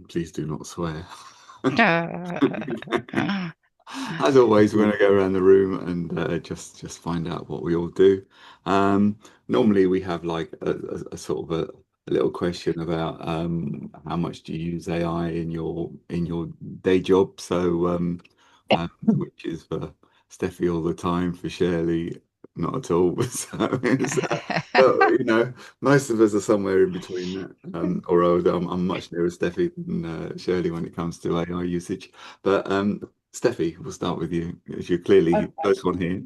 Please do not swear. Uh, As always, we're going to go around the room and just find out what we all do. Um, Normally, we have like a sort of a little question about how much do you use AI in your day job? So, which is for Steffi all the time, for Shirley, not at all. So, but most of us are somewhere in between that. Or I'm much nearer Steffi than Shirley when it comes to AI usage. But Steffi, we'll start with you, as you're clearly Okay. first one here.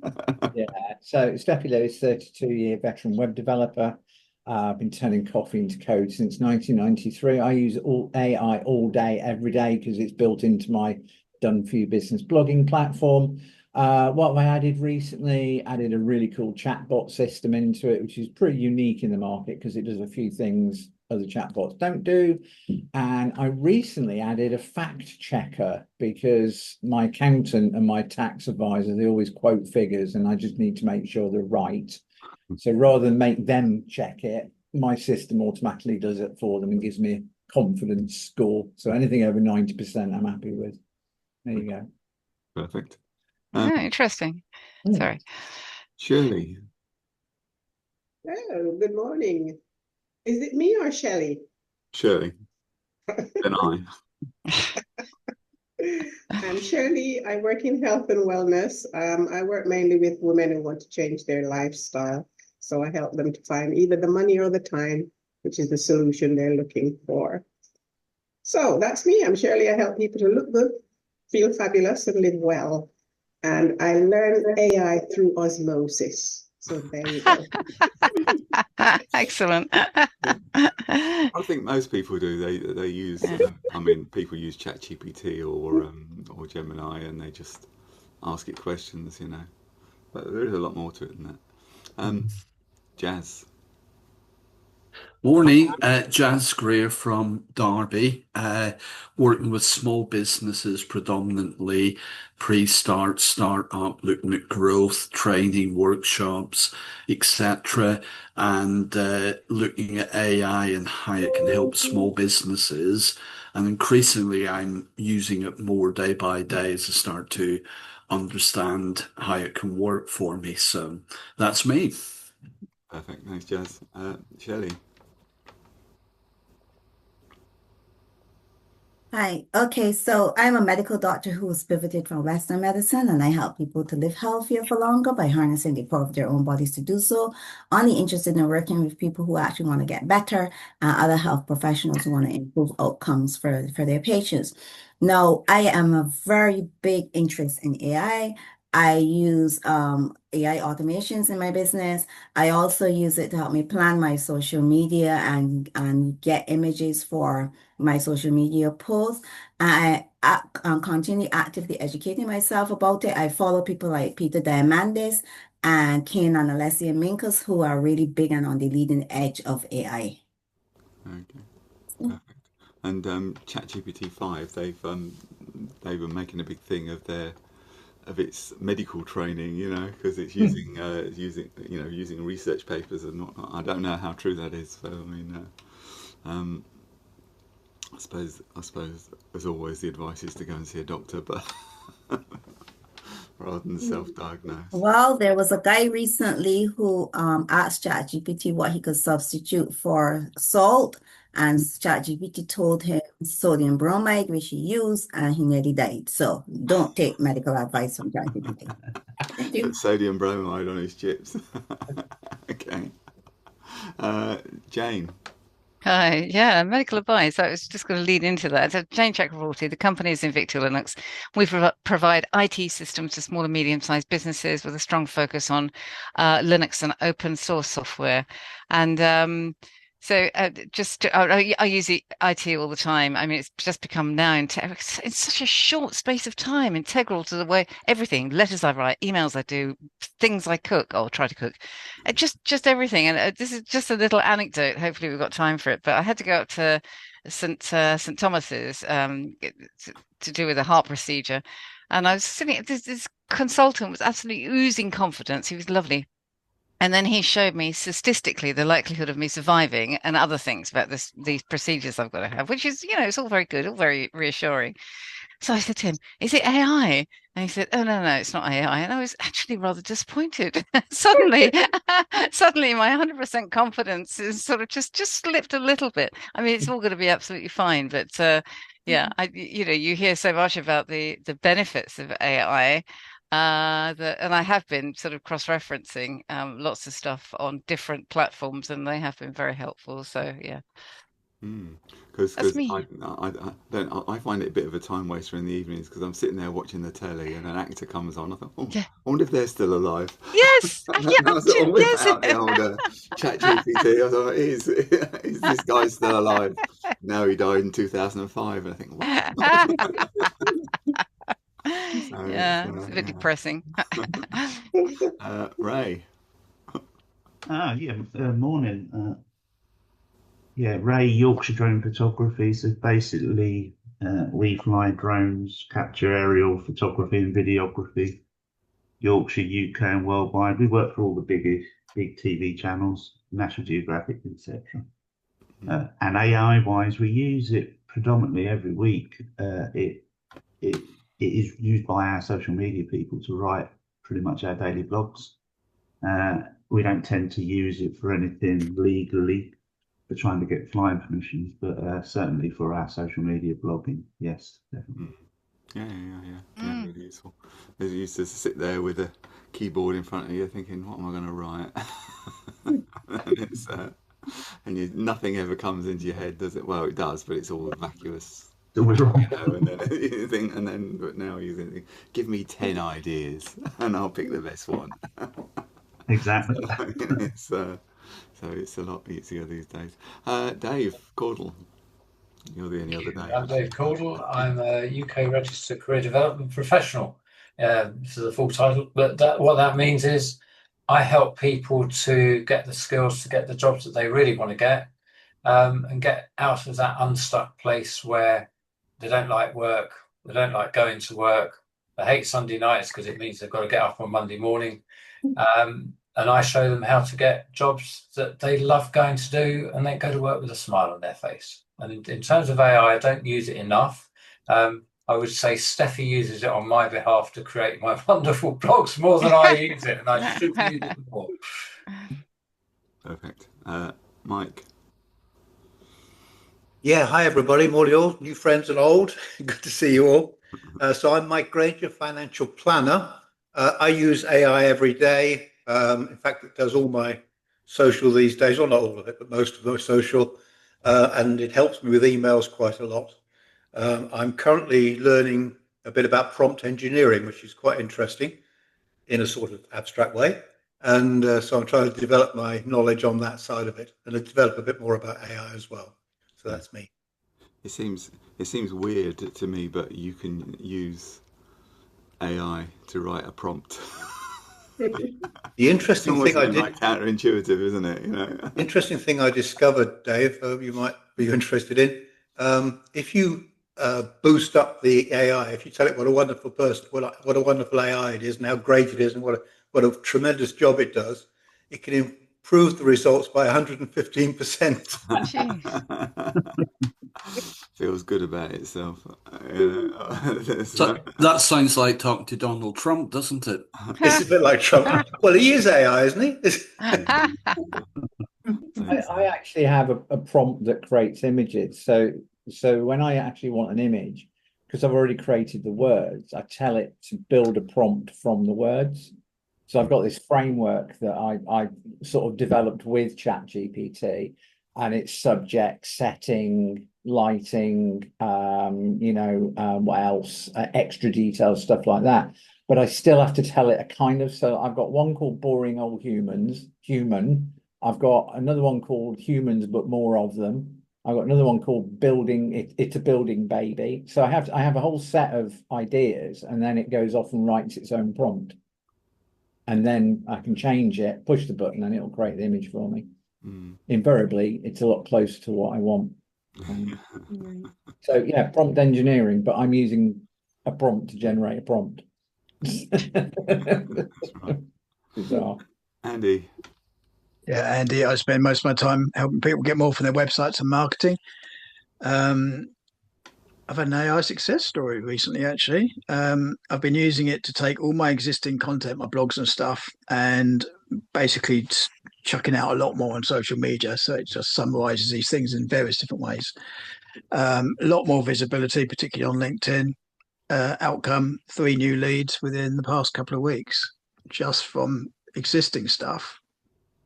Yeah. So Steffi Lewis, 32-year veteran web developer. I've been turning coffee into code since 1993. I use all AI all day, every day, because it's built into my Done For You business blogging platform. What have I added recently? Added a really cool chatbot system into it, which is pretty unique in the market because it does a few things other chatbots don't do. And I recently added a fact checker because my accountant and my tax advisor, they always quote figures and I just need to make sure they're right. So rather than make them check it, my system automatically does it for them and gives me a confidence score. So anything over 90%, I'm happy with. There you go. Perfect. Um, oh, interesting. Hmm. Sorry. Shirley, Oh, good morning. Is it me or Shelley? Shirley, then I. I'm Shirley. I work in health and wellness. I work mainly with women who want to change their lifestyle. So I help them to find either the money or the time, which is the solution they're looking for. So that's me. I'm Shirley. I help people to look good, feel fabulous, and live well. And I learned AI through osmosis. So there you go. Excellent. I think most people do. They use. Yeah. I mean, people use ChatGPT or Gemini, and they just ask it questions. But there is a lot more to it than that. Um, Jazz. Morning, Jazz Greer from Derby, working with small businesses predominantly, pre-start, start-up, looking at growth, training, workshops, etc., and looking at AI and how it can help small businesses. And increasingly, I'm using it more day by day as I start to understand how it can work for me. So that's me. Perfect. Thanks, Jazz. Shirley. Hi. Okay, so I'm a medical doctor who has pivoted from Western medicine, and I help people to live healthier for longer by harnessing the power of their own bodies to do so. Only interested in working with people who actually want to get better and other health professionals who want to improve outcomes for their patients. Now, I am a very big interest in AI. I use AI automations in my business. I also use it to help me plan my social media and get images for my social media posts. I continue actively educating myself about it. I follow people like Peter Diamandis and Kane and Alessia Minkus, who are really big and on the leading edge of AI. Okay. Perfect. And ChatGPT 5, they were making a big thing of its medical training, because it's using research papers and whatnot. I don't know how true that is. So I mean, um, I suppose as always the advice is to go and see a doctor, but rather than self-diagnose. Well, there was a guy recently who asked ChatGPT what he could substitute for salt, and ChatGPT told him sodium bromide, which he used, and he nearly died. So don't take medical advice from ChatGPT. Thank Put you. sodium bromide on his chips. Okay. Jane. Hi, yeah, medical advice. I was just going to lead into that. So, Jane Chakravorty, the company is Invicta Linux. We provide IT systems to small and medium-sized businesses with a strong focus on Linux and open source software. And I use IT all the time. I mean, it's just become now in such a short space of time, integral to the way everything, letters I write, emails I do, things I cook or try to cook. Just everything. And this is just a little anecdote. Hopefully, we've got time for it. But I had to go up to St Thomas's to do with a heart procedure, and I was sitting. This consultant was absolutely oozing confidence. He was lovely. And then he showed me statistically the likelihood of me surviving and other things about these procedures I've got to have, which is, it's all very good, all very reassuring. So I said to him, "Is it AI?" And he said, "Oh, no, no, it's not AI." And I was actually rather disappointed. Suddenly, suddenly my 100% confidence is sort of just slipped a little bit. I mean, it's all going to be absolutely fine, but yeah, you hear so much about the benefits of AI. And I have been sort of cross-referencing lots of stuff on different platforms, and they have been very helpful. So yeah, Because that's I, me. I find it a bit of a time waster in the evenings because I'm sitting there watching the telly and an actor comes on. I thought, oh, Yeah. I wonder if they're still alive. Yes. Yeah. And I sort of whip Yes. out the old chat GPT. I thought, is this guy still alive? No, he died in 2005. And I think, what? Yeah, it's a bit depressing. Ray. Yeah, morning. Yeah, Ray, Yorkshire Drone Photography. So basically, we fly drones, capture aerial photography and videography, Yorkshire, UK, and worldwide. We work for all the big TV channels, National Geographic, etc. And AI-wise, we use it predominantly every week. It is used by our social media people to write pretty much our daily blogs. We don't tend to use it for anything legally, for trying to get flying permissions, but certainly for our social media blogging, yes, definitely. Yeah, really useful. You used to sit there with a keyboard in front of you thinking, what am I going to write? And it's nothing ever comes into your head, does it? Well, it does, but it's all vacuous. So we're wrong. And then you think, but now you think, give me 10 ideas and I'll pick the best one. Exactly. So it's a lot easier these days. Dave Caudle, you're the only other Dave. I'm Dave Caudle. I'm a UK registered career development professional. This is the full title, but what that means is I help people to get the skills to get the jobs that they really want to get, and get out of that unstuck place where they don't like work, they don't like going to work, they hate Sunday nights because it means they've got to get up on Monday morning. And I show them how to get jobs that they love going to do, and they go to work with a smile on their face. And in terms of AI, I don't use it enough. I would say Steffi uses it on my behalf to create my wonderful blogs more than I use it, and I should use it more. Perfect. Mike. Yeah, hi everybody, morning all, new friends and old. Good to see you all. So I'm Mike Granger, financial planner. I use AI every day. In fact, it does all my social these days, well, not all of it, but most of my social, and it helps me with emails quite a lot. I'm currently learning a bit about prompt engineering, which is quite interesting in a sort of abstract way. And so I'm trying to develop my knowledge on that side of it and to develop a bit more about AI as well. So that's me. It seems weird to me, but you can use AI to write a prompt. The interesting thing I did, like counterintuitive, isn't it? Interesting thing I discovered, Dave, you might be interested in. If you boost up the AI, if you tell it what a wonderful person, what a wonderful AI it is, and how great it is, and what a tremendous job it does, it can improve the results by 115%. Feels good about itself. So that sounds like talking to Donald Trump, doesn't it? It's a bit like Trump. Well, he is AI, isn't he? I actually have a prompt that creates images. So when I actually want an image, because I've already created the words, I tell it to build a prompt from the words. So I've got this framework that I sort of developed with ChatGPT, and it's subject, setting, lighting, what else, extra details, stuff like that. But I still have to tell it a kind of, so I've got one called Boring Old Human. I've got another one called Humans, but more of them. I've got another one called Building, it's a building baby. So I have a whole set of ideas, and then it goes off and writes its own prompt. And then I can change it, push the button, and it'll create the image for me. Invariably, it's a lot closer to what I want. So yeah, prompt engineering, but I'm using a prompt to generate a prompt. That's right. Bizarre. Andy. Yeah, Andy, I spend most of my time helping people get more from their websites and marketing. I've had an AI success story recently, actually. I've been using it to take all my existing content, my blogs and stuff, and basically chucking out a lot more on social media. So it just summarizes these things in various different ways. A lot more visibility, particularly on LinkedIn. Outcome 3 new leads within the past couple of weeks, just from existing stuff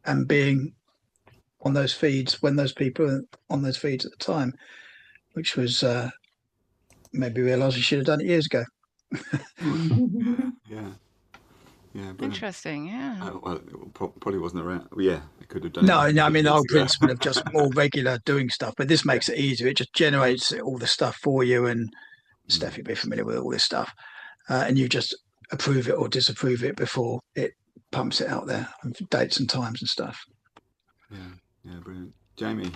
and being on those feeds when those people are on those feeds at the time, which was maybe realised I should have done it years ago. Yeah. Brilliant. Interesting. Yeah. Well, it probably wasn't around. Yeah, it could have done. No, I mean the whole years ago. principle of just more regular doing stuff, but this makes it easier. It just generates all the stuff for you, and Steph, you'll be familiar with all this stuff, and you just approve it or disapprove it before it pumps it out there, dates and times and stuff. Yeah, brilliant. Jamie.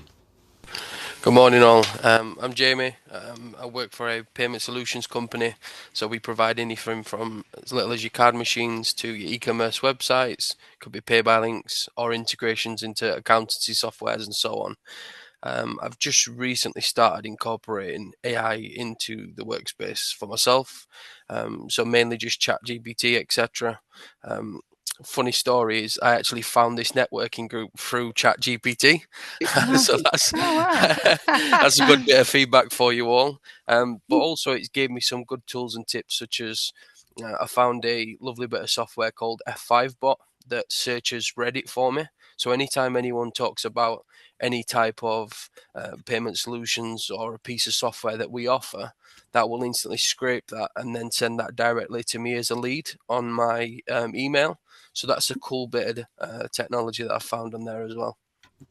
Good morning, all. I'm Jamie. I work for a payment solutions company. So we provide anything from as little as your card machines to your e-commerce websites. Could be pay by links or integrations into accountancy softwares and so on. I've just recently started incorporating AI into the workspace for myself. So mainly just ChatGPT, etc. Funny story is I actually found this networking group through ChatGPT. So that's that's a good bit of feedback for you all. But also it gave me some good tools and tips, such as I found a lovely bit of software called F5bot that searches Reddit for me. So anytime anyone talks about any type of payment solutions or a piece of software that we offer, that will instantly scrape that and then send that directly to me as a lead on my email. So that's a cool bit of technology that I found on there as well.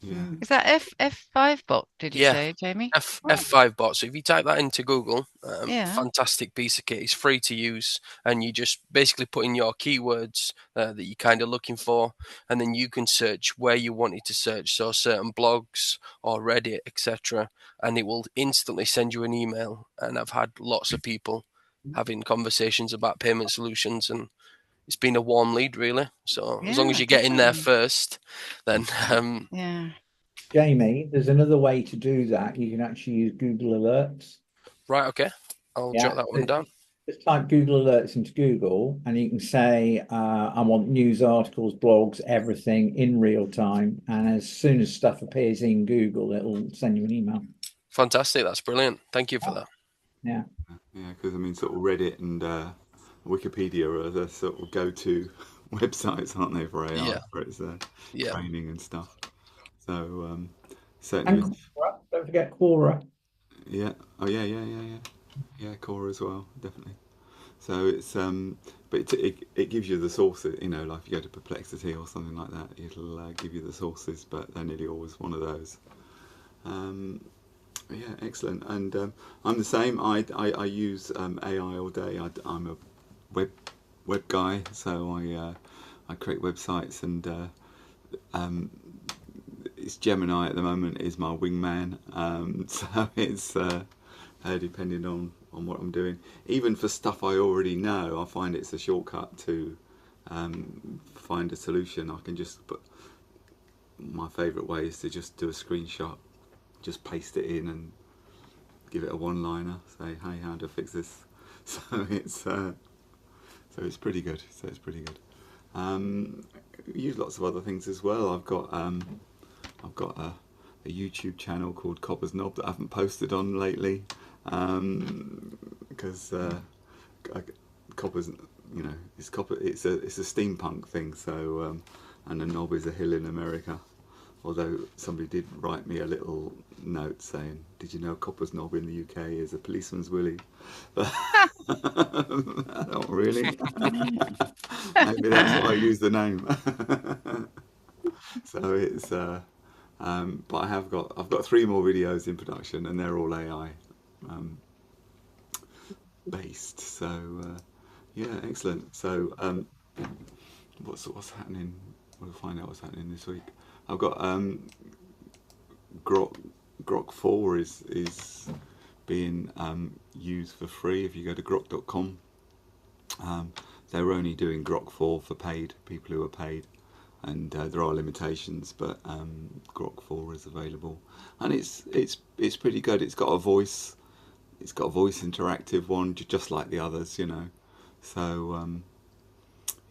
Yeah. Is that F5bot, did you say, Jamie? F5bot. So if you type that into Google, Yeah. fantastic piece of kit. It's free to use, and you just basically put in your keywords that you're kind of looking for, and then you can search where you want it to search. So certain blogs or Reddit, etc., and it will instantly send you an email. And I've had lots of people having conversations about payment solutions, and it's been a warm lead, really. So as long as you get in there first, then yeah. Jamie, there's another way to do that. You can actually use Google Alerts. Right, okay. I'll jot that one down. Just type Google Alerts into Google, and you can say, I want news articles, blogs, everything in real time. And as soon as stuff appears in Google, it'll send you an email. Fantastic. That's brilliant. Thank you for that. Yeah. Yeah, because I mean, sort of Reddit and Wikipedia are the sort of go-to websites, aren't they, for AI, for its training and stuff. So certainly. And Quora. Don't forget Quora. Yeah. Oh yeah. Yeah, Quora as well, definitely. So it's but it gives you the sources. You know, like if you go to Perplexity or something like that, it'll give you the sources, but they're nearly always one of those. Yeah, excellent. And I'm the same. I use AI all day. I'm a web guy, so I create websites, and it's Gemini at the moment is my wingman. So it's depending on what I'm doing. Even for stuff I already know, I find it's a shortcut to find a solution. I can just put. My favourite way is to just do a screenshot, just paste it in and give it a one-liner, say, hey, how do I fix this? So it's pretty good. Use lots of other things as well. I've got a YouTube channel called Copper's Knob that I haven't posted on lately, because copper's, you know, it's copper. It's a steampunk thing. So and a knob is a hill in America. Although somebody did write me a little note saying, "Did you know Copper's Knob in the UK is a policeman's willy?" Not really. Maybe that's why I use the name. So it's but I've got 3 more videos in production, and they're all AI based. So yeah, excellent. So what's happening? We'll find out what's happening this week. I've got Grok 4 is being used for free. If you go to grok.com, they're only doing Grok 4 for paid people who are paid. and there are limitations, but Grok 4 is available, and it's pretty good. It's got a voice. It's got a voice interactive one, just like the others, you know. So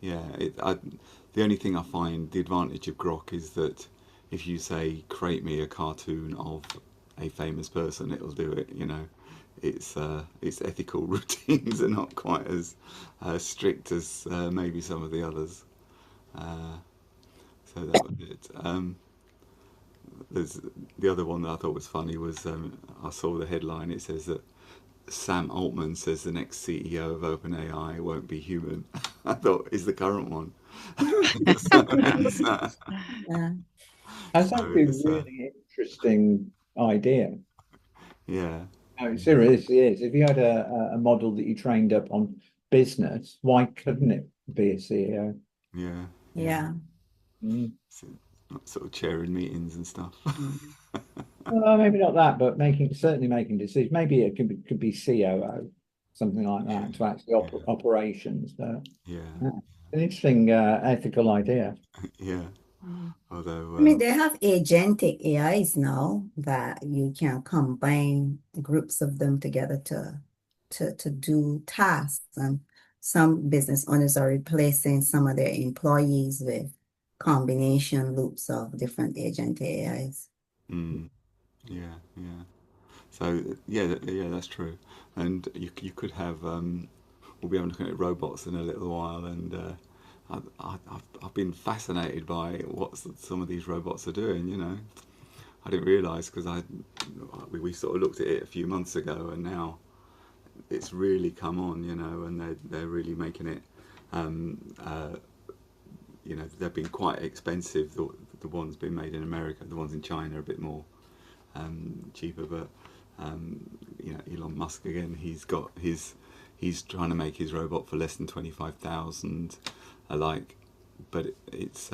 yeah, the only thing I find the advantage of Grok is that if you say create me a cartoon of a famous person, it'll do it. You know, its ethical routines are not quite as strict as maybe some of the others. So that was it. There's the other one that I thought was funny was I saw the headline. It says that Sam Altman says the next CEO of OpenAI won't be human. I thought is the current one. Yeah. That's actually a really interesting idea. Yeah. No, it seriously is. If you had a model that you trained up on business, why couldn't it be a CEO? Yeah. Yeah. So, sort of chairing meetings and stuff. Well, maybe not that, but certainly making decisions. Maybe it could be COO, something like that, to actually operations. But Yeah. an interesting ethical idea. Yeah. Although I mean, they have agentic AIs now that you can combine groups of them together to do tasks, and some business owners are replacing some of their employees with combination loops of different agent AIs. yeah, yeah. So yeah, that's true. And you could have we'll be looking at robots in a little while, and I've been fascinated by what some of these robots are doing. You know, I didn't realise because we sort of looked at it a few months ago, and now it's really come on. You know, and they're really making it. You know, they've been quite expensive. The ones being made in America, the ones in China are a bit more cheaper, but you know, Elon Musk again, he's trying to make his robot for less than 25,000 alike, but it's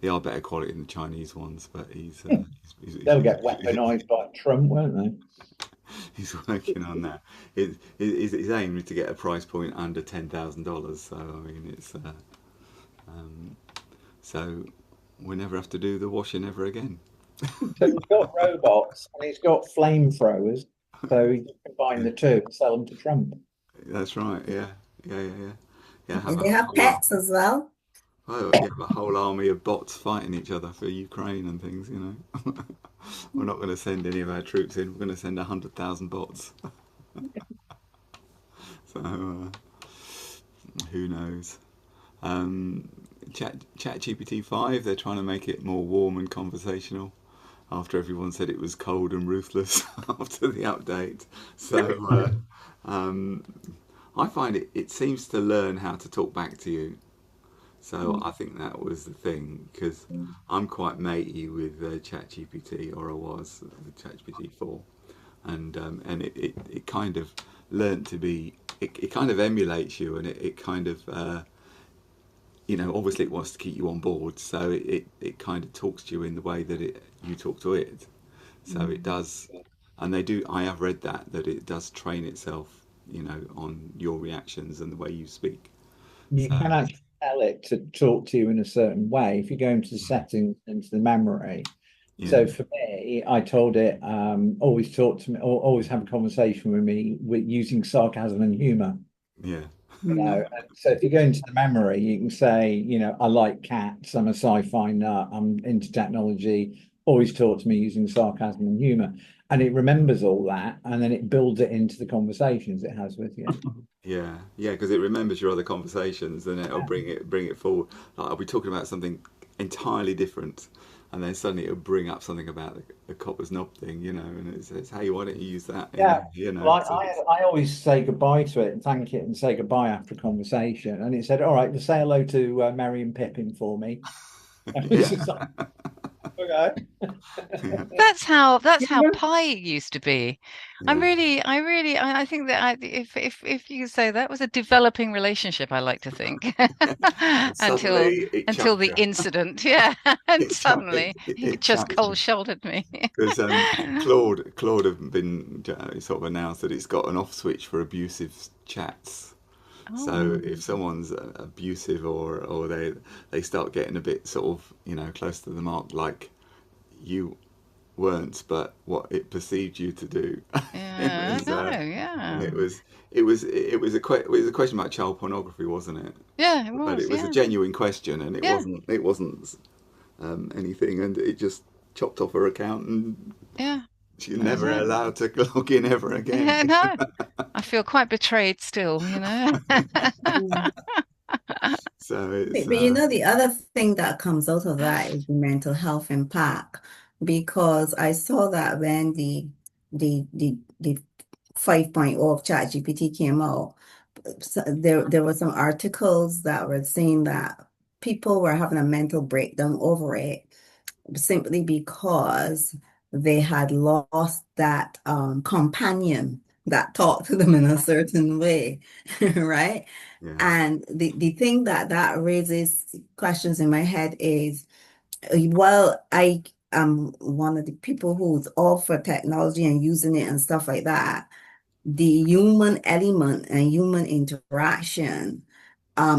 they are better quality than the Chinese ones, but They'll get weaponized by Trump, won't they? He's working on that. His aim is to get a price point under $10,000. So I mean, it's so we never have to do the washing ever again. So he's got robots and he's got flamethrowers, so he can combine the two and sell them to Trump. That's right. Yeah. And they have pets as well. Oh, yeah, a whole army of bots fighting each other for Ukraine and things. You know, we're not going to send any of our troops in. We're going to send 100,000 bots. So who knows? ChatGPT 5, they're trying to make it more warm and conversational after everyone said it was cold and ruthless after the update. So I find it seems to learn how to talk back to you. So I think that was the thing, because I'm quite matey with ChatGPT, or I was with ChatGPT 4, and it kind of learnt to be, it kind of emulates you, and it kind of you know, obviously it wants to keep you on board, so it kind of talks to you in the way that you talk to it. So it does, and I have read that it does train itself, you know, on your reactions and the way you speak. You can actually tell it to talk to you in a certain way if you go into the settings, into the memory. So for me, I told it always talk to me, or always have a conversation with me with using sarcasm and humor. Yeah. You know, and so if you go into the memory, you can say, you know, I like cats, I'm a sci-fi nut, I'm into technology, always talk to me using sarcasm and humor. And it remembers all that, and then it builds it into the conversations it has with you. Yeah, because it remembers your other conversations, and it'll bring it forward. Like I'll be talking about something entirely different, and then suddenly it'll bring up something about the copper's knob thing, you know, and it says, "Hey, why don't you use that?" Yeah, you know. well, So I always say goodbye to it and thank it and say goodbye after a conversation. And it said, "All right, just say hello to Mary and Pippin for me." It's just like, okay. That's how Pi used to be. I think that if you say that was a developing relationship, I like to think until the incident, yeah, and suddenly he just cold-shouldered me. Because Claude have been sort of announced that it's got an off switch for abusive chats. So Oh, if someone's abusive or they start getting a bit sort of, close to the mark, like you weren't, but what it perceived you to do. It yeah, I was, know. and Yeah, it was a question about child pornography, wasn't it? yeah, it But was. it was a Yeah, genuine question, and yeah, it wasn't anything, and it just chopped off her account, and yeah. she's That was never it. allowed to log in ever again. Yeah, no, I feel quite betrayed still. Mm. So it's But the other thing that comes out of that is the mental health impact, because I saw that when the 5.0 of ChatGPT came out, so there were some articles that were saying that people were having a mental breakdown over it simply because they had lost that companion that talked to them in a certain way, right? yeah, And the thing that raises questions in my head is, well, I am one of the people who's all for technology and using it and stuff like that. The human element and human interaction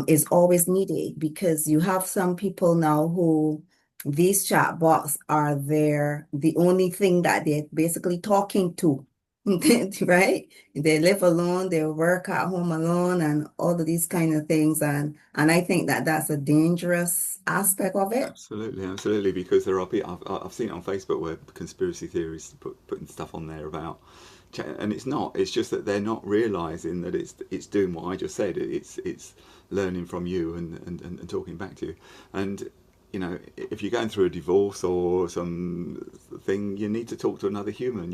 is always needed, because you have some people now who these chatbots are the only thing that they're basically talking to, right? They live alone, they work at home alone, and all of these kind of things. And I think that that's a dangerous aspect of it. absolutely, because there are people I've seen it on Facebook where conspiracy theories putting stuff on there about, and it's not. It's just that they're not realizing that it's doing what I just said. It's learning from you and talking back to you. And if you're going through a divorce or some thing, you need to talk to another human.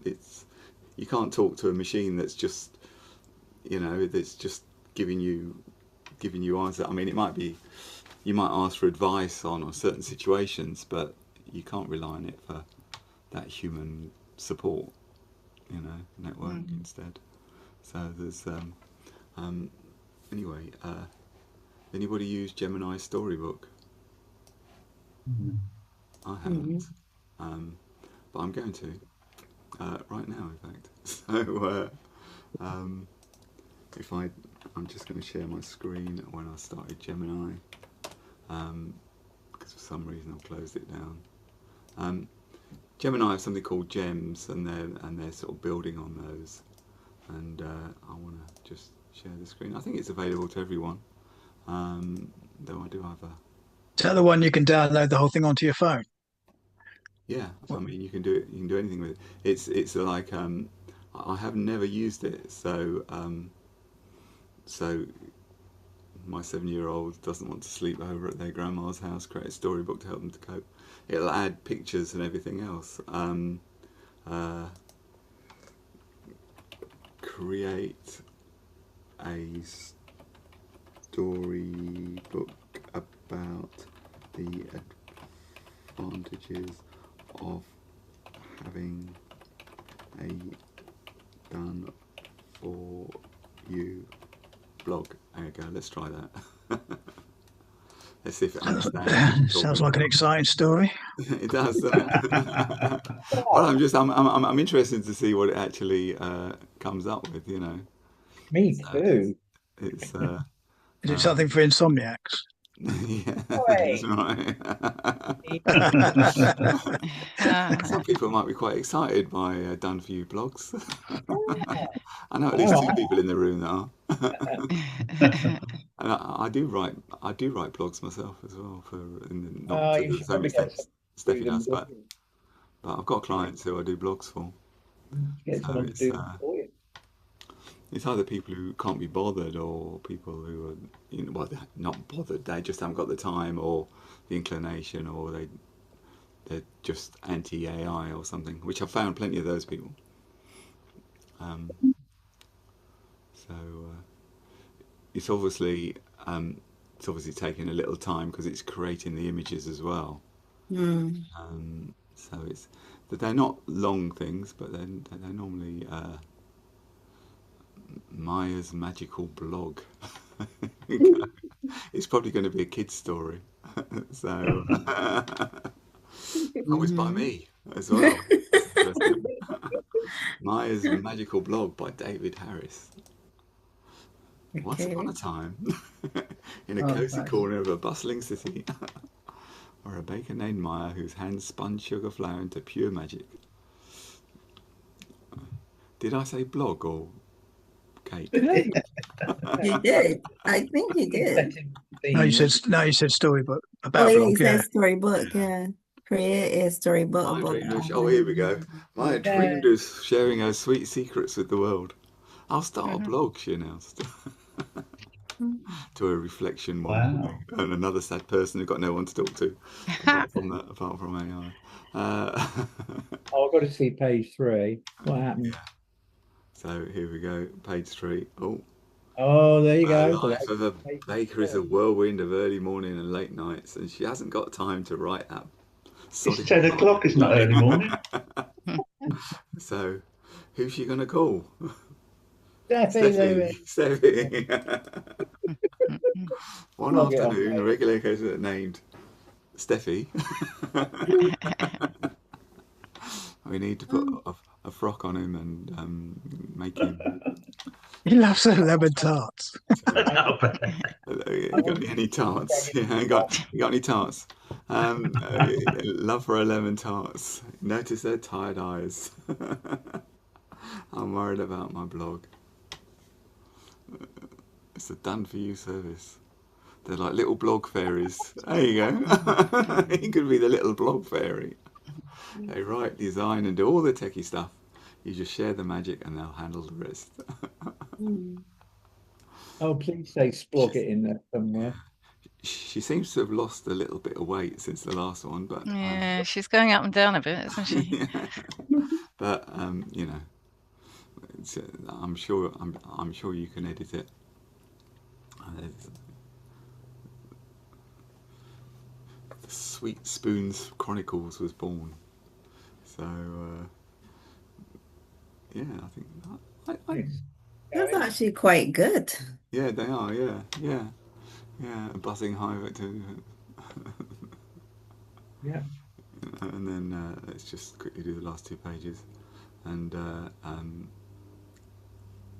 It's you can't talk to a machine that's just that's just giving you answer. I mean, it might be you might ask for advice on certain situations, but you can't rely on it for that human support. Network Mm. instead. So there's anyway. Anybody use Gemini Storybook? I haven't, but I'm going to right now, in fact. So if I'm just going to share my screen when I started Gemini, because for some reason I've closed it down. Gemini have something called gems, and they're sort of building on those. And I want to just share the screen. I think it's available to everyone, though I do have a. Is that the one you can download the whole thing onto your phone? Yeah, I mean you can do it. You can do anything with it. It's like I have never used it, so my 7-year-old doesn't want to sleep over at their grandma's house. Create a storybook to help them to cope. It'll add pictures and everything else. Create a storybook about the advantages of having a done for you blog. There you go, let's try that. Let's see if it understands. Sounds like an exciting story. It does, doesn't it? Well, I'm interested to see what it actually comes up with, Me So too. it's Is it um, something for insomniacs? yeah, that's Oi. right. Some people might be quite excited by done for you blogs. I know at least two people in the room that are. And I do write blogs myself as well, not to You the should same probably extent get someone to Steffi do them. does, but I've got clients who I do blogs for. Get So someone to do them for you. it's either people who can't be bothered or people who are well, they're not bothered. They just haven't got the time or the inclination, or they're just anti AI or something. Which I've found plenty of those people. Um, so it's obviously taking a little time because it's creating the images as well. Mm. So it's that they're not long things, but they're normally Maya's magical blog. It's probably going to be a kid's story. So oh, it's by Mhm. me as well. That's interesting. Maya's magical blog by David Harris. Once upon Okay. a time, in a Oh, cosy nice. corner of a bustling city, or a baker named Maya whose hands spun sugar flour into pure magic. Did I say blog or cake? You did. I think you did. No, you said storybook Oh about a yeah, you blog. said Yeah. storybook. Yeah. Create a storybook, a My book. dream of, oh, here we go. Maya dreamed of sharing her sweet secrets with the world. I'll start a blog, she announced, to a reflection one morning. Wow. And another sad person who got no one to talk to, apart from AI. Oh, I've got to see page 3. What happened? So here we go, page 3. Oh, Oh, there you the go. The life of a page baker is a 3. whirlwind of early morning and late nights, and she hasn't got time to write that It's sodding 10 blog. o'clock. It's not early morning. So, who's she gonna call? Steffi, Steffi. One log it on afternoon, a page. regular occasion named Steffi. We need to put a frock on him and make him. He loves the lemon tarts. You got any tarts? Yeah, you got any tarts? Love for 11 tarts. Notice their tired eyes. I'm worried about my blog. It's a done for you service. They're like little blog fairies. There you go. You could be the little blog fairy. They write, design, and do all the techie stuff. You just share the magic, and they'll handle the rest. Oh, please say splog it in there somewhere. She seems to have lost a little bit of weight since the last one, but Yeah, she's going up and down a bit, isn't she? yeah. But you know, I'm sure you can edit it. The Sweet Spoons Chronicles was born. So yeah, I think That's actually quite good. yeah, they are. Yeah. A buzzing hive to. Yeah. And then let's just quickly do the last 2 pages, and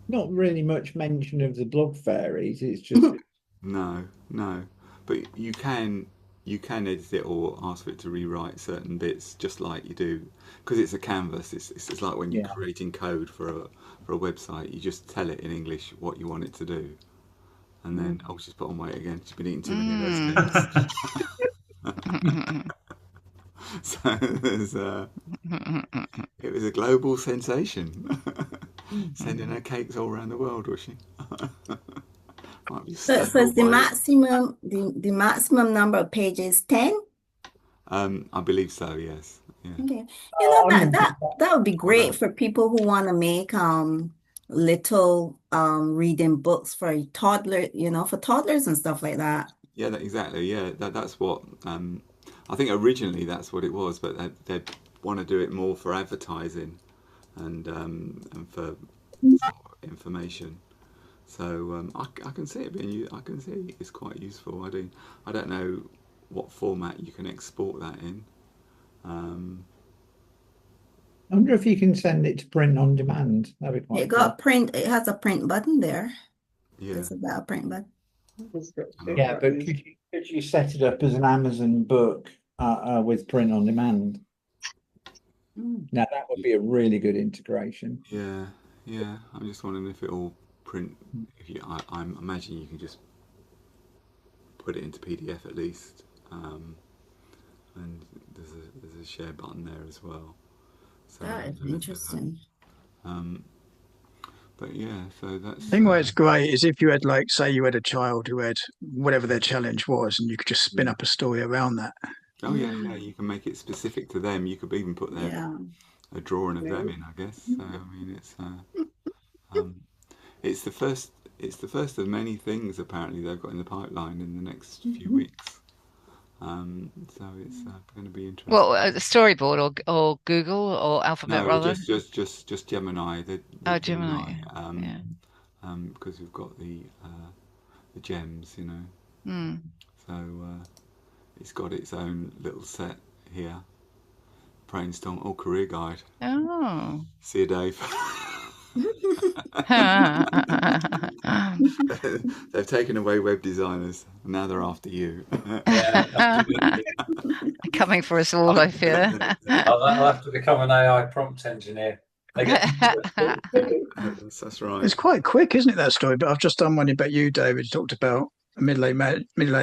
Not really much mention of the blog fairies. It's just no, but you can edit it or ask for it to rewrite certain bits, just like you do, because it's a canvas. It's like when you're creating code for a website. You just tell it in English what you want it to do, and then she's put on weight again. She's been eating too many of those cakes. So it was a global sensation. Sending her cakes all around the world, was she? Might be So it's the maximum number of pages 10? I believe so, yes. Yeah. Okay. You know that would be great for people who want to make little reading books for toddler, for toddlers and stuff like that. Yeah, exactly. Yeah, that's what I think originally that's what it was, but they want to do it more for advertising and for information. So I can see it being. I can see it's quite useful. I don't know what format you can export that in. I wonder if you can send it to print on demand. That'd be quite cool. It has a print button there. Yeah. There's a print button. Yeah, but could you set it up as an Amazon book with print on demand? Now that would be a really good integration. Yeah. I'm just wondering if it'll print. I imagine you can just put it into PDF at least, and there's a share button there as well. So That is interesting. But yeah, so that's. I think where it's great is if you had, like, say you had a child who had whatever their challenge was, and you could just spin up a story around that. Oh yeah, you can make it specific to them. You could even put a drawing of them in, I guess. So I mean, it's the first of many things apparently they've got in the pipeline in the next few weeks. So it's going to be interesting. Well, a storyboard or Google or Alphabet rather. Just Gemini. Gemini. Because we've got the gems, So it's got its own little set here. Brainstorm career guide. Oh. See you, Dave. They've taken away web designers. Now they're after you. Yeah, absolutely. Coming for us all, I fear. I'll have to become an AI prompt engineer. They get That's right. It's quite quick, isn't it, that story? But I've just done one about you, David. You talked about a middle-aged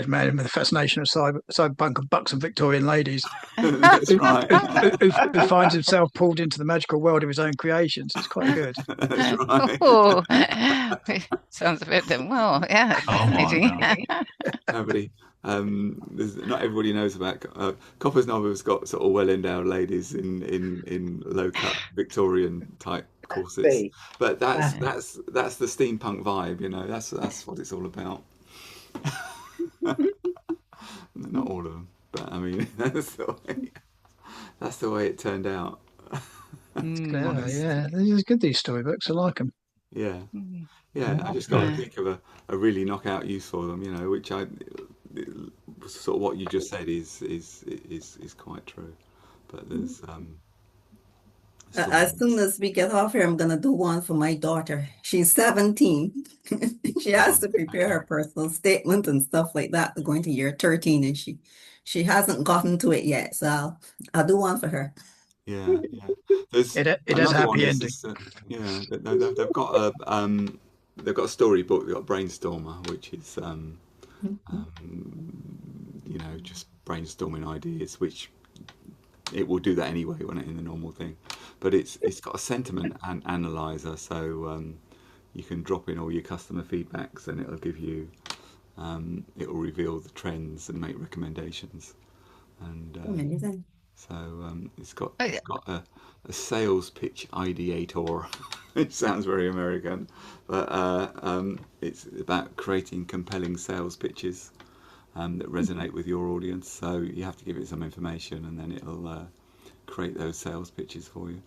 man with a fascination of cyberpunk and buxom Victorian ladies That's right. who finds himself pulled into the magical world of his own creations. It's quite good. That's right. Oh, sounds a bit, well, yeah, fascinating. Nobody, not everybody knows about Copper's Novel's got sort of well-endowed ladies in low-cut Victorian type corsets, but that's the steampunk vibe, you know. That's what it's all about. Not all of them, but I mean that's the way it turned out. Yeah, these are good, these storybooks. I like them. Yeah. I just got to think of a really knockout use for them, you know, which sort of what you just said is quite true. But there's As soon as we get off here, I'm gonna do one for my daughter. She's 17. She has to prepare her personal statement and stuff like that. Going to year 13, and she hasn't gotten to it yet. So I'll do one for her. Yeah. There's It has a another one happy is ending. they've got a storybook. They've got Brainstormer, which is you know, just brainstorming ideas, which it will do that anyway when it's in the normal thing. But it's got a sentiment analyzer, so you can drop in all your customer feedbacks, and it'll give you it'll reveal the trends and make recommendations. And Amazing. so it's got a sales pitch ideator. It sounds very American, but it's about creating compelling sales pitches that resonate with your audience. So you have to give it some information, and then it'll create those sales pitches for you.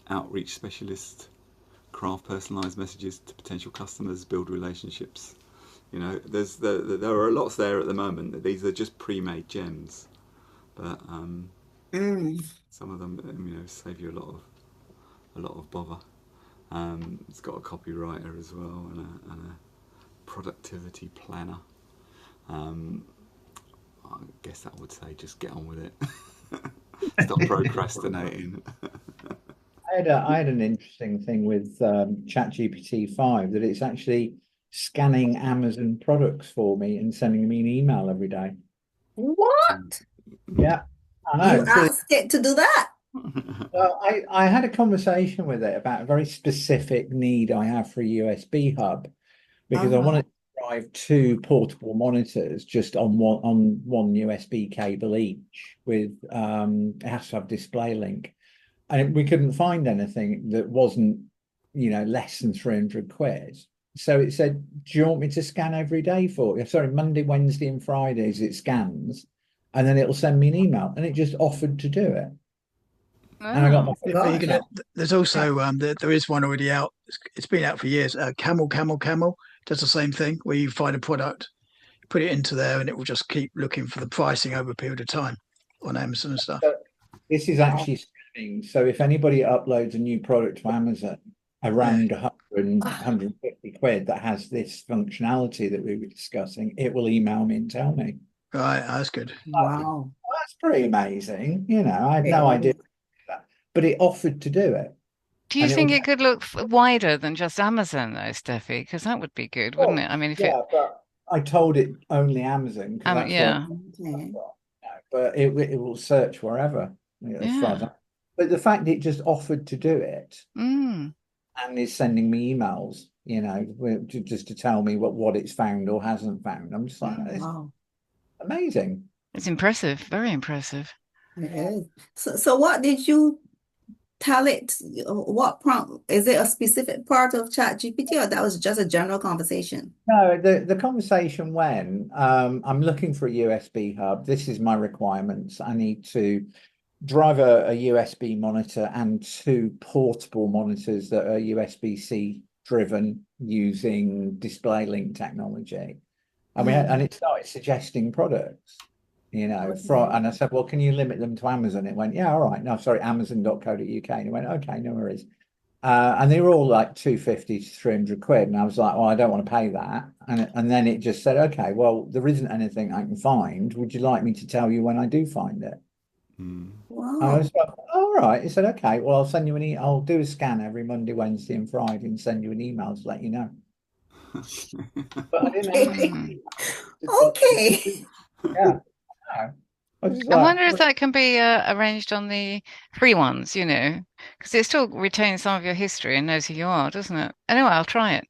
Outreach specialist, craft personalized messages to potential customers, build relationships. You know, there are lots there at the moment. These are just pre-made gems, but some of them, you know, save you a lot of bother. It's got a copywriter as well, and a productivity planner. I guess that would say just get on with it. Stop procrastinating. I had an interesting thing with ChatGPT 5 that it's actually scanning Amazon products for me and sending me an email every day. What? Yeah, I know. You asked it to do that? Well, I had a conversation with it about a very specific need I have for a USB hub, because I wanted to drive 2 portable monitors just on one USB cable each with it has to have display link. And we couldn't find anything that wasn't, you know, less than 300 quid. So it said, do you want me to scan every day for you? Sorry, Monday, Wednesday, and Fridays it scans, and then it'll send me an email. And it just offered to do it. And I got my There's also there is one already out. It's been out for years. Camel does the same thing, where you find a product, put it into there, and it will just keep looking for the pricing over a period of time on Amazon and stuff. This is actually scanning. So if anybody uploads a new product to Amazon around 150 quid that has this functionality that we were discussing, it will email me and tell me. Right, that's good. Wow. That's pretty amazing. You know, I had no idea that, but it offered to do it. Do you think it could look wider than just Amazon, though, Steffi? Because that would be good, wouldn't it? I mean, if but I told it only Amazon. Yeah. But it will search wherever. As far as but the fact it just offered to do it and is sending me emails, you know, just to tell me what it's found or hasn't found. I'm just like, it's amazing. It's impressive, very impressive. It is. So what did you tell it? What prompt? Is it a specific part of ChatGPT, or that was just a general conversation? No, the conversation when I'm looking for a USB hub. This is my requirements. I need to drive a USB monitor and 2 portable monitors that are USB-C driven using display link technology. And and it started suggesting products, you know, and I said, well, can you limit them to Amazon? It went, yeah, all right. No, sorry, Amazon.co.uk. And it went, okay, no worries. And they were all like 250 to 300 quid. And I was like, well, I don't want to pay that. And then it just said, okay, well, there isn't anything I can find. Would you like me to tell you when I do find it? Mm. I was like, all right. He said, okay, well, I'll send you I'll do a scan every Monday, Wednesday, and Friday and send you an email to let you know. But I didn't have Okay. Okay. yeah. I was just I like, wonder if that can be arranged on the free ones, because it still retains some of your history and knows who you are, doesn't it? Anyway, I'll try it.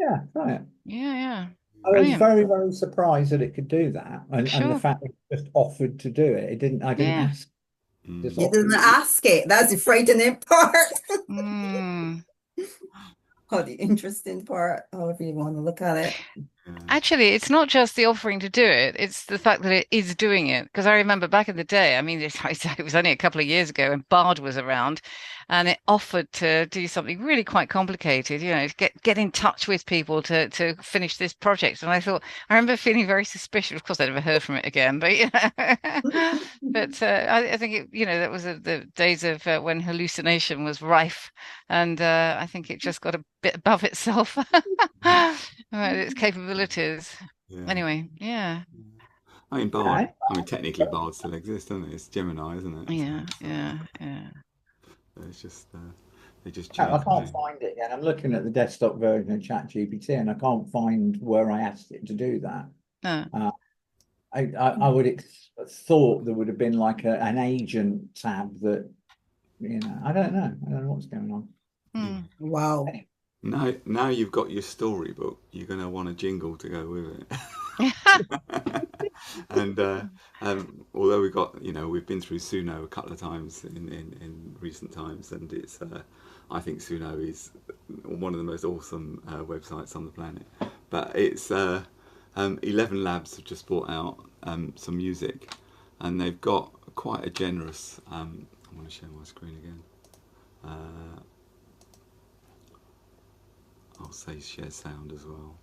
yeah, right. Yeah. I was Brilliant. very, very surprised that it could do that. And the Sure. fact that it just offered to do it. I didn't Yeah. ask. Just You offered. didn't ask it. That's the frightening part. Mm. Or the interesting part, however you want to look at it. Actually, it's not just the offering to do it, it's the fact that it is doing it. Because I remember back in the day, I mean, it was only a couple of years ago when Bard was around and it offered to do something really quite complicated, to get in touch with people to finish this project. And I remember feeling very suspicious. Of course, I never heard from it again, but but I think that was the days of when hallucination was rife, and I think it just got a bit above itself, its capabilities. Yeah. Anyway, yeah. I mean, Bard. I mean, technically, Bard still exists, doesn't it? It's Gemini, isn't it? Yeah. It's just they just I changed. can't find it yet. I'm looking at the desktop version of ChatGPT, and I can't find where I asked it to do that. I would thought there would have been like an agent tab that, I don't know. I don't know what's going on. Wow. Now you've got your storybook. You're going to want a jingle to go with it. And although we've been through Suno a couple of times in recent times, and it's I think Suno is one of the most awesome websites on the planet. But it's ElevenLabs have just brought out some music, and they've got quite a generous. I want to share my screen again. I'll say share sound as well.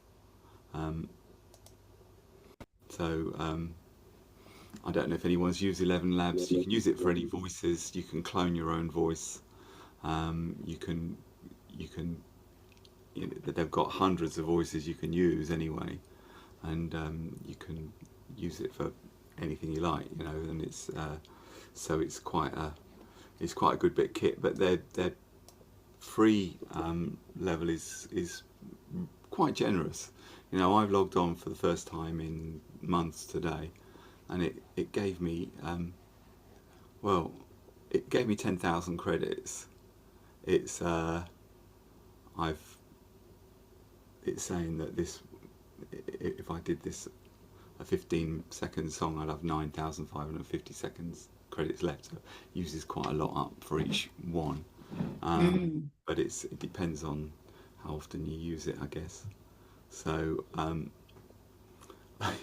I don't know if anyone's used ElevenLabs. You can use it for any voices. You can clone your own voice. They've got hundreds of voices you can use anyway, and you can use it for anything you like, and it's so it's quite a good bit of kit. But their free level is quite generous. I've logged on for the first time in months today, and it gave me it gave me 10,000 credits. It's saying that if I did this a 15-second song, I'd have 9,550 seconds credits left. So it uses quite a lot up for each one, but it depends on how often you use it, I guess. So I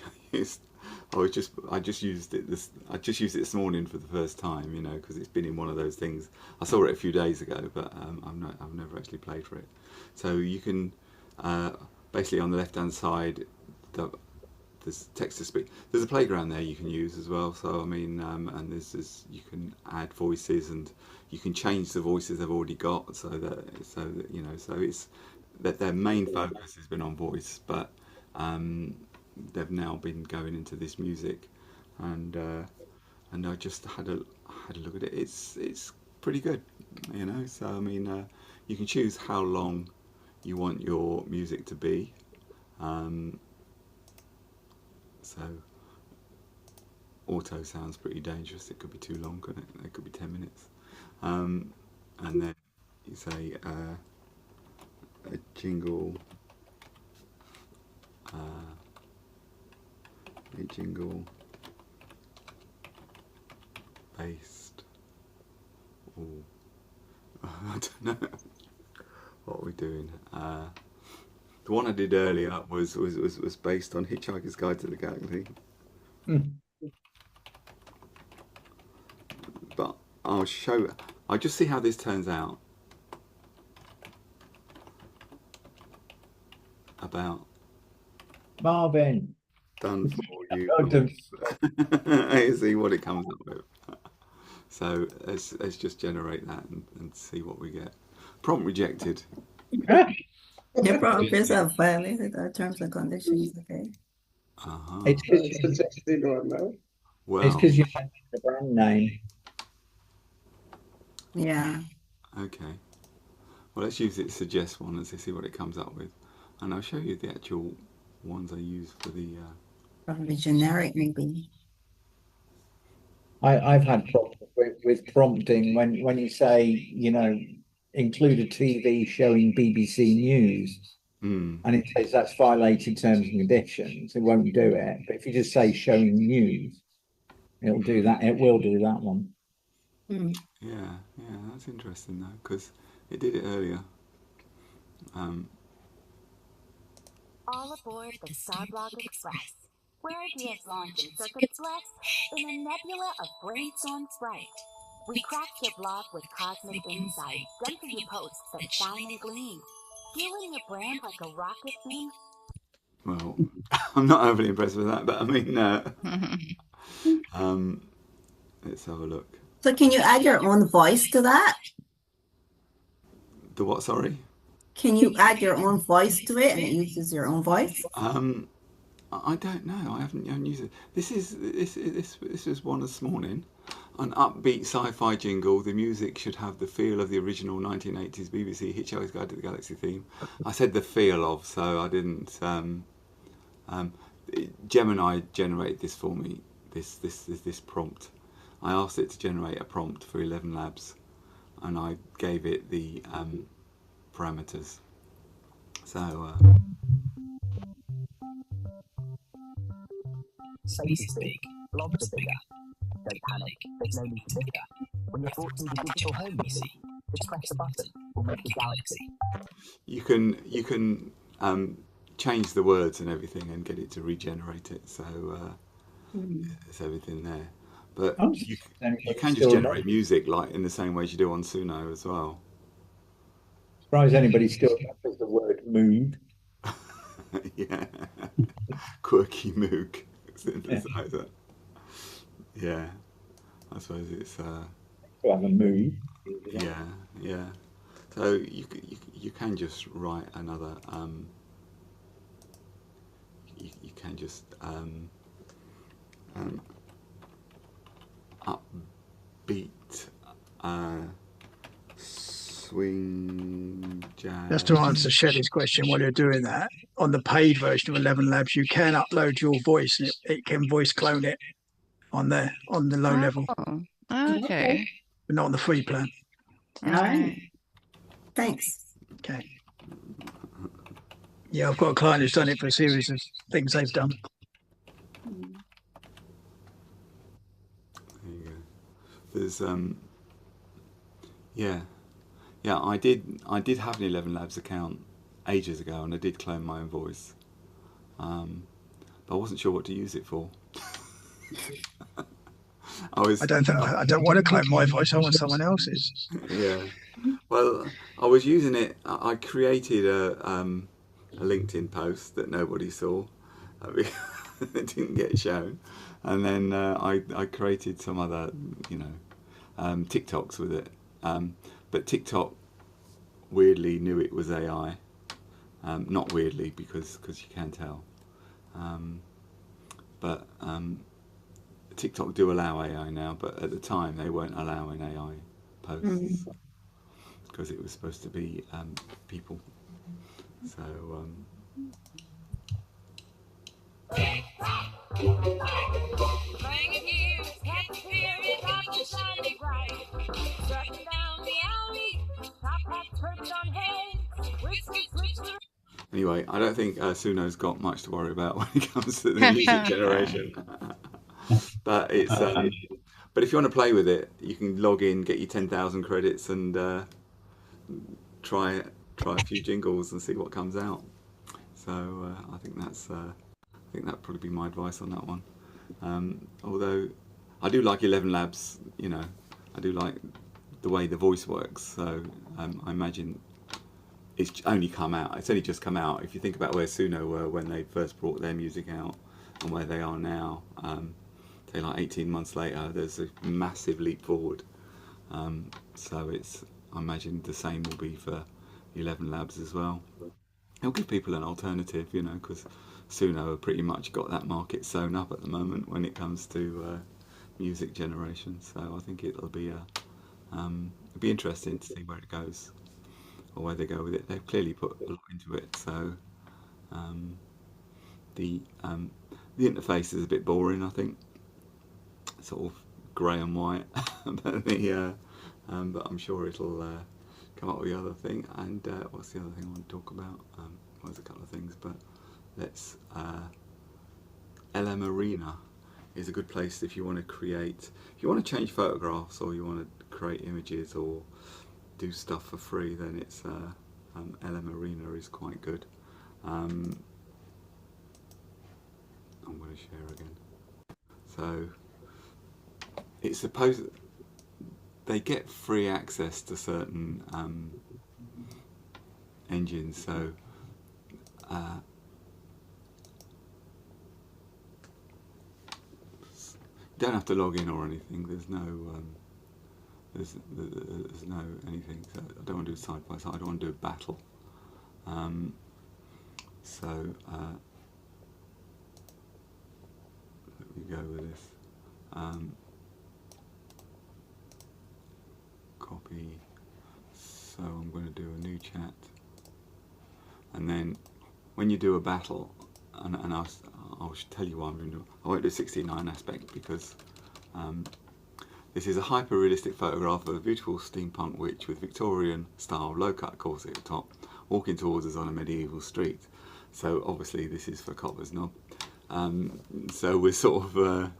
just used it this morning for the first time, because it's been in one of those things. I saw it a few days ago, but I've never actually played for it. So you can basically on the left hand side, there's text to speech. There's a playground there you can use as well. So I mean, and you can add voices, and you can change the voices they've already got, so it's that their main focus has been on voice, but they've now been going into this music, and I just had a look at it. It's pretty good, So I mean, you can choose how long you want your music to be. So auto sounds pretty dangerous. It could be too long, couldn't it? It could be 10 minutes. And then you say a jingle. Based. I don't know what we're doing. The one I did earlier was based on Hitchhiker's Guide to the Galaxy. But I'll just see how this turns out. About Marvin. Done for you. Done. See what it comes up with. So let's just generate that and see what we get. Prompt rejected. Your properties have violated our terms and conditions. Okay. It's because Suggested one though. Well, it's because you mentioned the brand name. Yeah. okay. Well, let's use it suggest one and see what it comes up with. And I'll show you the actual ones I use for the... Probably generic, maybe. I've had problems with prompting when you say, you know, include a TV showing BBC News, and it says that's violated terms and conditions. It won't do it. But if you just say showing news, it'll do that. It will do that one. Yeah, that's interesting though, because it did it earlier. All aboard the Starblog Express, where ideas launch in circuits less in a nebula of brainstorm fright. We craft your blog with cosmic insight, done for you posts that shine and gleam, fueling your brand like a rocket beam. Well, I'm not overly impressed with that, but I mean, let's have a look. So can you add your own voice to that? The what? Sorry. Can you add your own voice to it, and it uses your own voice? I don't know. I haven't used it. This is one this morning. An upbeat sci-fi jingle. The music should have the feel of the original 1980s BBC Hitchhiker's Guide to the Galaxy theme. I said the feel of, so I didn't. Gemini generated this for me. This prompt. I asked it to generate a prompt for ElevenLabs, and I gave it the parameters. So. Space is big, blobs are bigger. Don't panic, there's no need to bigger. When you're 14 the digital home you see, just press a button, we'll make the galaxy. You can change the words and everything and get it to regenerate it. So there's everything there. But you can just generate music like in the same way as you do on Suno as well. Surprised anybody still uses the word moog. Yeah, quirky moog synthesizer. Yeah, I suppose it's to have a moog. Yeah. So you can just write another. You can just upbeat swing jazz. Just to answer Shelley's question, while you're doing that, on the paid version of ElevenLabs, you can upload your voice and it can voice clone it on the low level. Okay. But not on the free plan. All right. Thanks. Okay. Yeah, I've got a client who's done it for a series of things they've done. There you go. There's yeah, I did have an ElevenLabs account ages ago, and I did clone my own voice, but I wasn't sure what to use it for. I don't want to clone my voice. I want someone else's. Yeah. Well, I was using it. I created a LinkedIn post that nobody saw. It didn't get shown, and then I created some other, TikToks with it. But TikTok weirdly knew it was AI. Not weirdly, because you can tell. But TikTok do allow AI now, but at the time they weren't allowing AI posts because it was supposed to be people. So anyway, I don't think Suno's got much to worry about when it comes to the music generation. But it's but if you want to play with it, you can log in, get your 10,000 credits, and try a few jingles and see what comes out. So I think that'd probably be my advice on that one. Although I do like ElevenLabs, I do like the way the voice works. So I imagine it's only just come out. If you think about where Suno were when they first brought their music out and where they are now, say like 18 months later, there's a massive leap forward. So I imagine the same will be for ElevenLabs as well. It'll give people an alternative, because Suno have pretty much got that market sewn up at the moment when it comes to music generation. So I think it'll be interesting to see where it goes, or where they go with it. They've clearly put a lot into it. So the interface is a bit boring, I think, sort of grey and white, but I'm sure it'll come up with the other thing. And what's the other thing I want to talk about? Well, there's a couple of things, but let's LMarena is a good place if you want to change photographs, or you want to create images or do stuff for free. Then it's LMarena is quite good. I'm going to share again. So it's supposed they get free access to certain engines. So you don't have to log in or anything. There's no anything. So I don't want to do side by side. I don't want to do a battle. So let me go with this. Copy. So I'm going to do a new chat, and then when you do a battle, and I'll tell you why I'm going to do. I won't do 69 aspect because this is a hyper-realistic photograph of a beautiful steampunk witch with Victorian-style low-cut corset at the top, walking towards us on a medieval street. So obviously this is for Copper's Knob. So we're sort of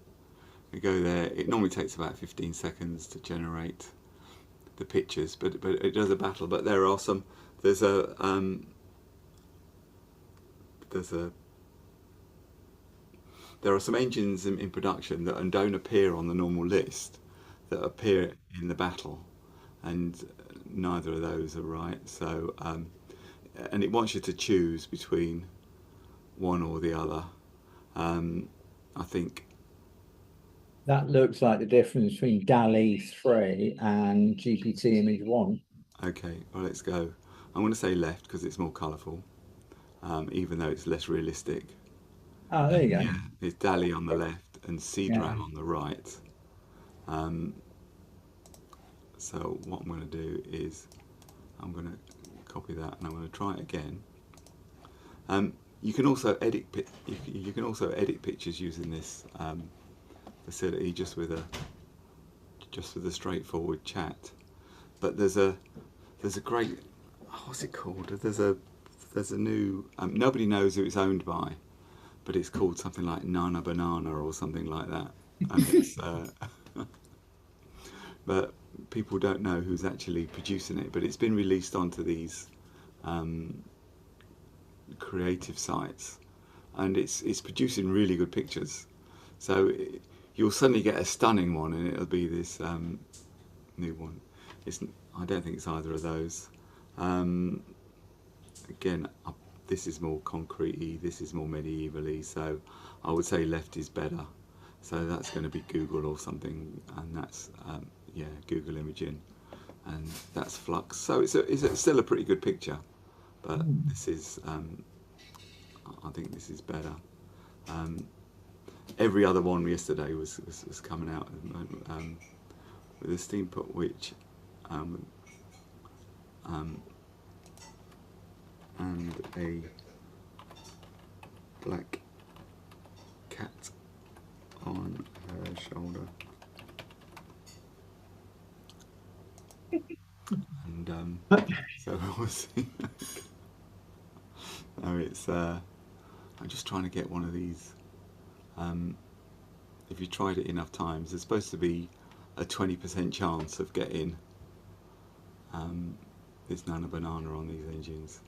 we go there. It normally takes about 15 seconds to generate the pictures, but it does a battle. But there are some. There are some engines in production that don't appear on the normal list, that appear in the battle, and neither of those are right. So and it wants you to choose between one or the other. I think that looks like the difference between DALL-E 3 and GPT Image 1. Okay, well, let's go. I'm going to say left because it's more colourful, even though it's less realistic. Oh, there you go. Yeah, it's DALL-E on the left and CDRAM on the right. So what I'm going to do is I'm going to copy that, and I'm going to try it again. You can also edit pictures using this facility just with a straightforward chat. But there's a great, what's it called? There's a new nobody knows who it's owned by, but it's called something like Nana Banana or something like that, and it's but people don't know who's actually producing it. But it's been released onto these creative sites, and it's producing really good pictures. So you'll suddenly get a stunning one, and it'll be this new one. I don't think it's either of those. Again, this is more concrete-y, this is more medieval-y, so I would say left is better. So that's going to be Google or something, and that's yeah, Google Imaging, and that's Flux. So it's still a pretty good picture, but this is I think this is better. Every other one yesterday was coming out with a steampunk witch and a black cat on her shoulder, and so we'll see. No, it's I'm just trying to get one of these. If you tried it enough times, there's supposed to be a 20% chance of getting this Nana Banana on these engines.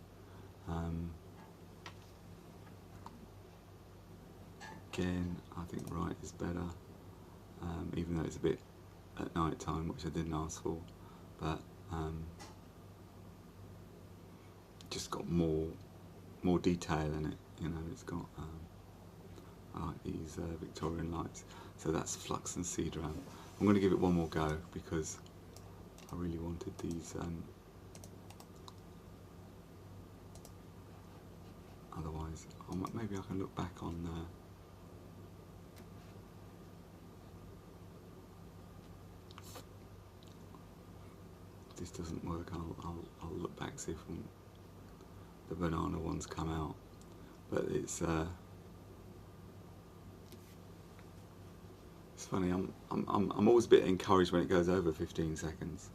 Again, I think right is better, even though it's a bit at night time, which I didn't ask for, but just got more detail in it. It's got I like these Victorian lights. So that's flux and cedar. I'm going to give it one more go because I really wanted these. Otherwise, maybe I can look back on. If this doesn't work, I'll look back, see if the banana ones come out. But it's funny. I'm always a bit encouraged when it goes over 15 seconds.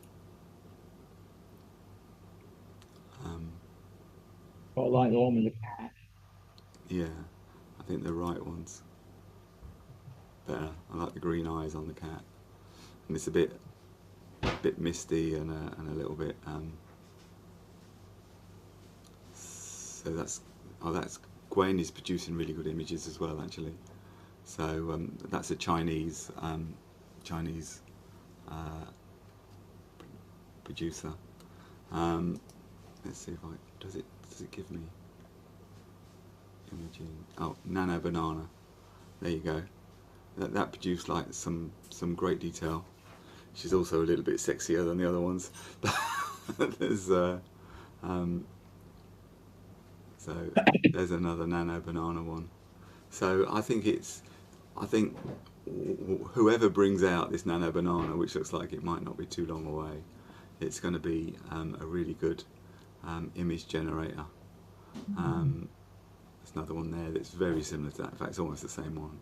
Quite like the one with the cat. Yeah, I think the right ones better. I like the green eyes on the cat, and it's a bit misty and a little bit. So that's Gwen is producing really good images as well, actually. So that's a Chinese producer. Let's see if does it give me imaging? Oh, Nano Banana. There you go. That produced like some great detail. She's also a little bit sexier than the other ones. There's so there's another Nano Banana one. So I think whoever brings out this Nano Banana, which looks like it might not be too long away, it's going to be a really good image generator. There's another one there that's very similar to that. In fact, it's almost the same one.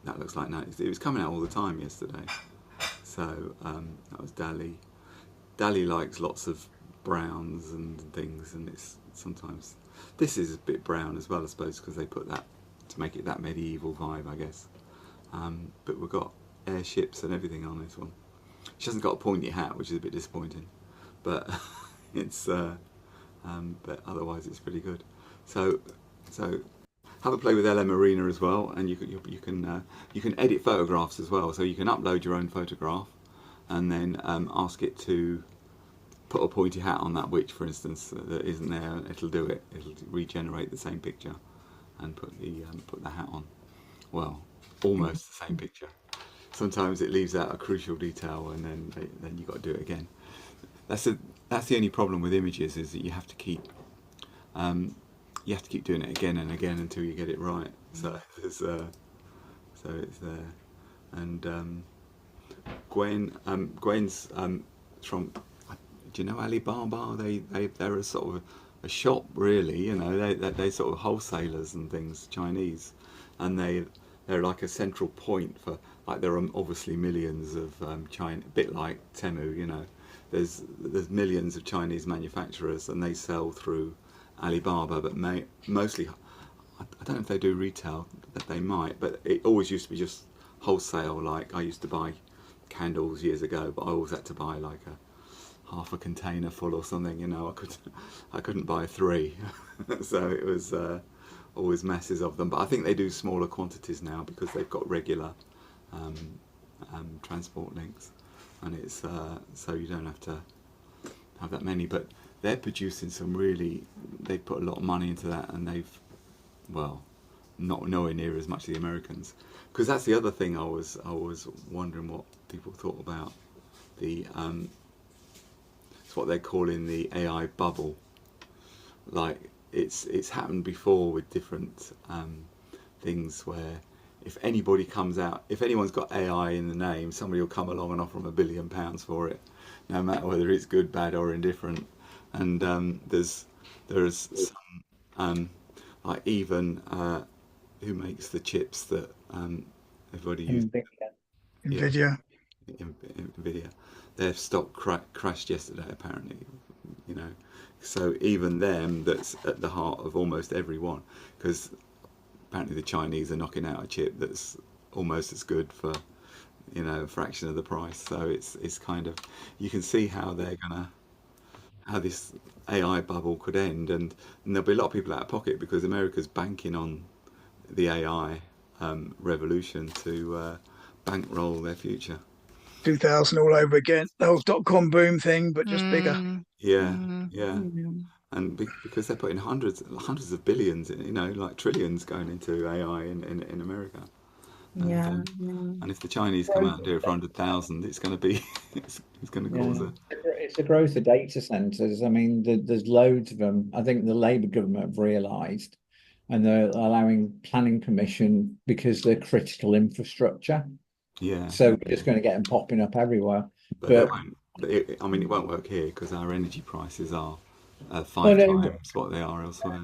That looks like that. It was coming out all the time yesterday. So that was Dali. Dali likes lots of browns and things, and it's sometimes this is a bit brown as well, I suppose, because they put that to make it that medieval vibe, I guess. But we've got airships and everything on this one. She hasn't got a pointy hat, which is a bit disappointing, but it's but otherwise it's pretty good. So have a play with LMarena as well, and you can edit photographs as well. So you can upload your own photograph, and then ask it to put a pointy hat on that witch, for instance, that isn't there. And it'll do it. It'll regenerate the same picture, and put the hat on. Well, almost the same picture. Sometimes it leaves out a crucial detail, and then you got to do it again. That's the only problem with images, is that you have to keep doing it again and again until you get it right. So it's there. And Gwen's from. Do you know Alibaba? They're a sort of a shop, really. You know, they sort of wholesalers and things, Chinese, and they're like a central point for, like, there are obviously millions of China, a bit like Temu. You know, there's millions of Chinese manufacturers, and they sell through Alibaba, but mostly, I don't know if they do retail, that they might, but it always used to be just wholesale. Like, I used to buy candles years ago, but I always had to buy like half a container full or something. You know, I couldn't buy 3, so it was always masses of them. But I think they do smaller quantities now because they've got regular transport links, and it's so you don't have to have that many. But they're producing some really. They put a lot of money into that, and they've, well, not nowhere near as much as the Americans. Because that's the other thing I was wondering what people thought about the it's what they're calling the AI bubble. Like, it's happened before with different things where if anybody comes out, if anyone's got AI in the name, somebody will come along and offer them £1 billion for it, no matter whether it's good, bad, or indifferent. And there's some like even who makes the chips that everybody uses? NVIDIA. Nvidia. Their stock crashed yesterday, apparently. You know, so even them, that's at the heart of almost everyone, because apparently the Chinese are knocking out a chip that's almost as good for, you know, a fraction of the price. So it's kind of, you can see how how this AI bubble could end, and there'll be a lot of people out of pocket because America's banking on the AI revolution to bankroll their future. 2000 all over again. The whole .com boom thing, but just bigger. Yeah, Mm. yeah. and because they're putting hundreds of billions, like trillions going into AI in America. Yeah. And if the Chinese come out and do it for 100,000, it's going to be it's going to cause a It's a growth of data centers. I mean, there's loads of them. I think the Labour government have realised, and they're allowing planning permission because they're critical infrastructure. yeah. So we're just going to get them popping up everywhere. But they But won't. I mean, it won't work here because our energy prices are oh 5 no, times what they are elsewhere.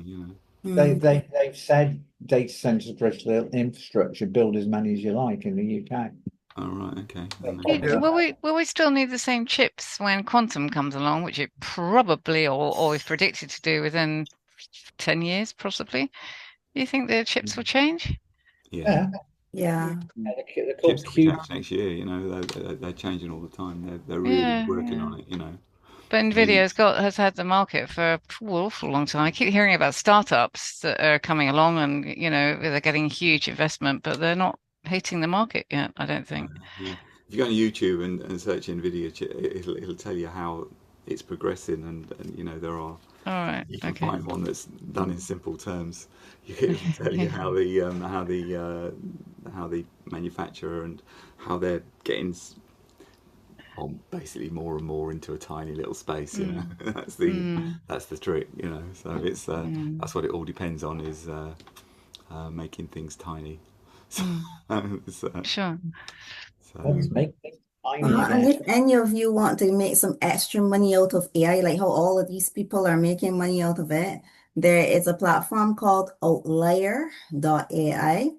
they've said data centers critical infrastructure, build as many as you like in the UK. Oh right, okay. Will we still need the same chips when quantum comes along, which it probably or is predicted to do within 10 years, possibly? Do you think the chips will change? Yeah. Yeah. They're Chips called will Q. change next year. They're changing all the time. They're really working on it. But Nvidia has had the market for an awful long time. I keep hearing about startups that are coming along and, they're getting huge investment, but they're not hitting the market yet, I don't think. Yeah. If you go on YouTube and search Nvidia, it'll tell you how it's progressing, and there are. All right. You can Okay. find one that's done in simple terms. It'll tell you how the manufacturer and how they're getting basically more and more into a tiny little space. That's the trick. So it's that's what it all depends on, is making things tiny. Sure. Let's make things tiny And again. if any of you want to make some extra money out of AI, like how all of these people are making money out of it, there is a platform called Outlier.ai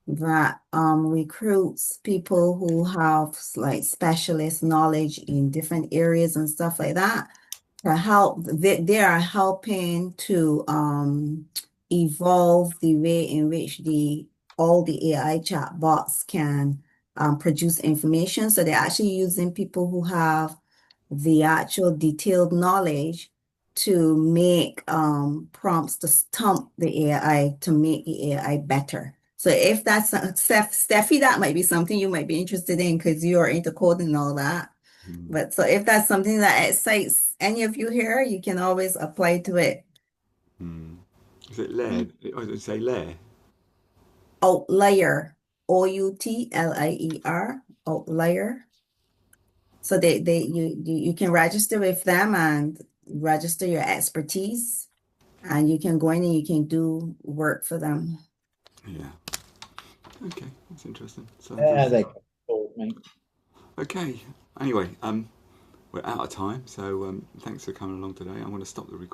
that recruits people who have like specialist knowledge in different areas and stuff like that to help. They are helping to evolve the way in which all the AI chatbots can produce information. So they're actually using people who have the actual detailed knowledge to make prompts to stump the AI to make the AI better. So if that's Steffi, that might be something you might be interested in because you are into coding and all that. But so if that's something that excites any of you here, you can always apply to it. Is it Lair? I would say Lair. Outlier, Outlier, Outlier. So you can register with them and register your expertise, and you can go in and you can do work for them. Yeah. Okay, that's interesting. So They called me. okay. Anyway, we're out of time. So thanks for coming along today. I'm going to stop the recording.